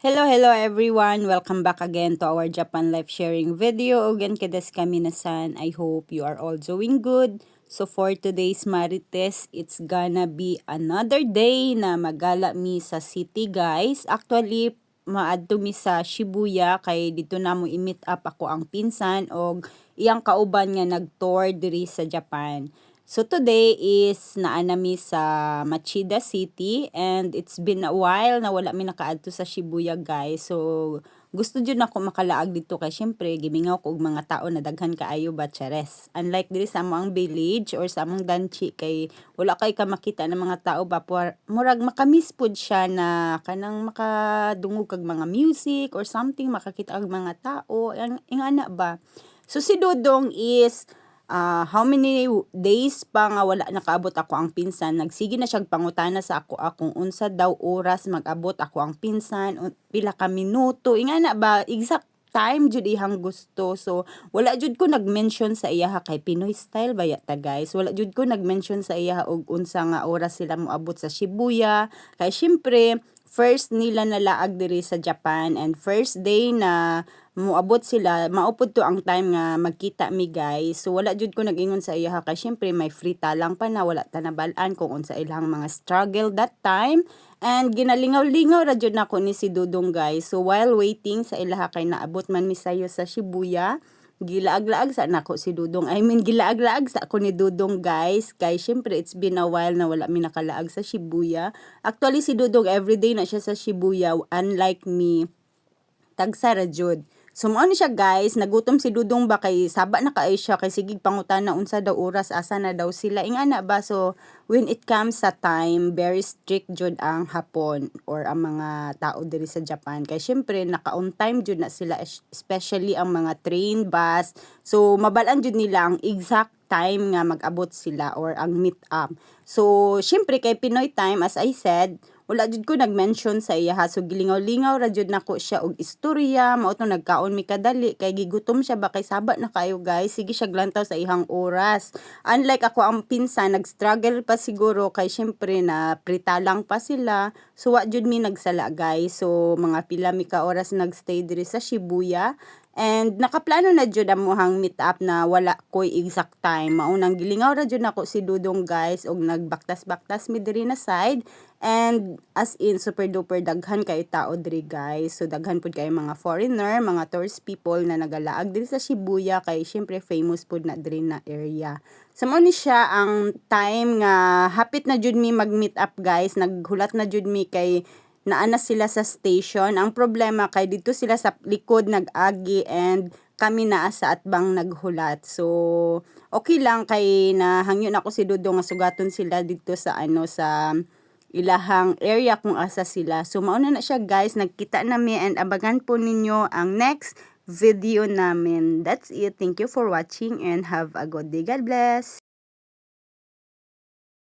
Hello everyone! Welcome back again to our Japan life sharing video. Again, kedes kami nasan. I hope you are all doing good. So for today's Marites, it's gonna be another day na magala mi sa city guys. Actually, maadto mi sa Shibuya kay dito na mo i-meet up ako ang pinsan og iyang kauban nga nag-tour diri sa Japan. So today is naanami sa Machida City and it's been a while na wala mi nakaadto sa Shibuya guys. So gusto jud nako makalaag dito kay syempre gimingaw ko og mga tao na daghan kaayo batchares. Unlike diri sa among village or sa among danchi kay wala kay ka makita ng mga tao ba murag makamiss pud siya na kanang makadungog kag mga music or something makakita og mga tao ingana ba. So si Dodong is how many days pa nga wala nakaabot ako ang pinsan, nagsige na siyang pangutana sa ako akong unsa daw oras mag-abot ako ang pinsan, pila ka minuto, ingana ba, exact time jud ihang gusto. So wala jud ko nag-mention sa iya kay Pinoy style ba yata guys, wala jud ko nag-mention sa iya og unsa nga oras sila moabot sa Shibuya kay syempre first nila nalaag diri sa Japan and first day na moabot sila, maupod to ang time nga magkita mi guys. So wala jud ko nag-ingon sa iya kay syempre may free talang pa na wala ta nabalaan kung unsa ilang mga struggle that time. And ginalingaw-lingaw ra jud nako ni si Dudong guys. So while waiting sa ilaha kay naabot man mi sayo sa Shibuya, gilaag-laag sa nako si Dudong. I mean gilaag-laag sa ako ni Dudong guys. Kay syempre it's been a while na wala mi nakalaag sa Shibuya. Actually si Dudong everyday na siya sa Shibuya unlike me. Tagsa ra jud. So mao ni siya guys, nagutom si Dudong ba kay saba na kaayo siya kay sigig pangutana unsa daw oras asa na daw sila ingana ba. So when it comes sa time, very strict jud ang hapon or ang mga tao diri sa Japan kay syempre naka on time jud na sila especially ang mga train, bus. So mabalaan jud nila ang exact time nga mag-abot sila or ang meet up. So syempre kay Pinoy time as I said, wala jud ko nag-mention sa iya ha. So gilingaw-lingaw ra jud nako siya og istorya, mao to nagkaon mi kadali kay gigutom siya ba kay saba na kayo guys. Sige siya glantaw sa ihang oras. Unlike ako ang pinsan, nag-struggle pa siguro kay syempre na pritalang pa sila. So wa jud mi nagsala guys. So mga pila mi ka oras nagstay diri sa Shibuya. And nakaplano na jud amuhang meet up na wala koy exact time. Maunang gilingaw ra jud nako si Dudong guys og nagbaktas-baktas mi diri na side. And as in super duper daghan kay tao diri guys. So daghan pud kay mga foreigner, mga tourist people na nagalaag diri sa Shibuya kay syempre famous pud na diri na area. So mao ni siya ang time nga hapit na jud mi mag-meet up guys. Naghulat na jud mi kay naana sila sa station. Ang problema kay dito sila sa likod nag-agi and kami naa sa atbang naghulat. So okay lang kay nahangyon ako si Dudong nga sugaton sila dito sa sa ilahang area kung asa sila. So mauna na siya guys, nagkita nami and abangan po ninyo ang next video namin. That's it. Thank you for watching and have a good day. God bless.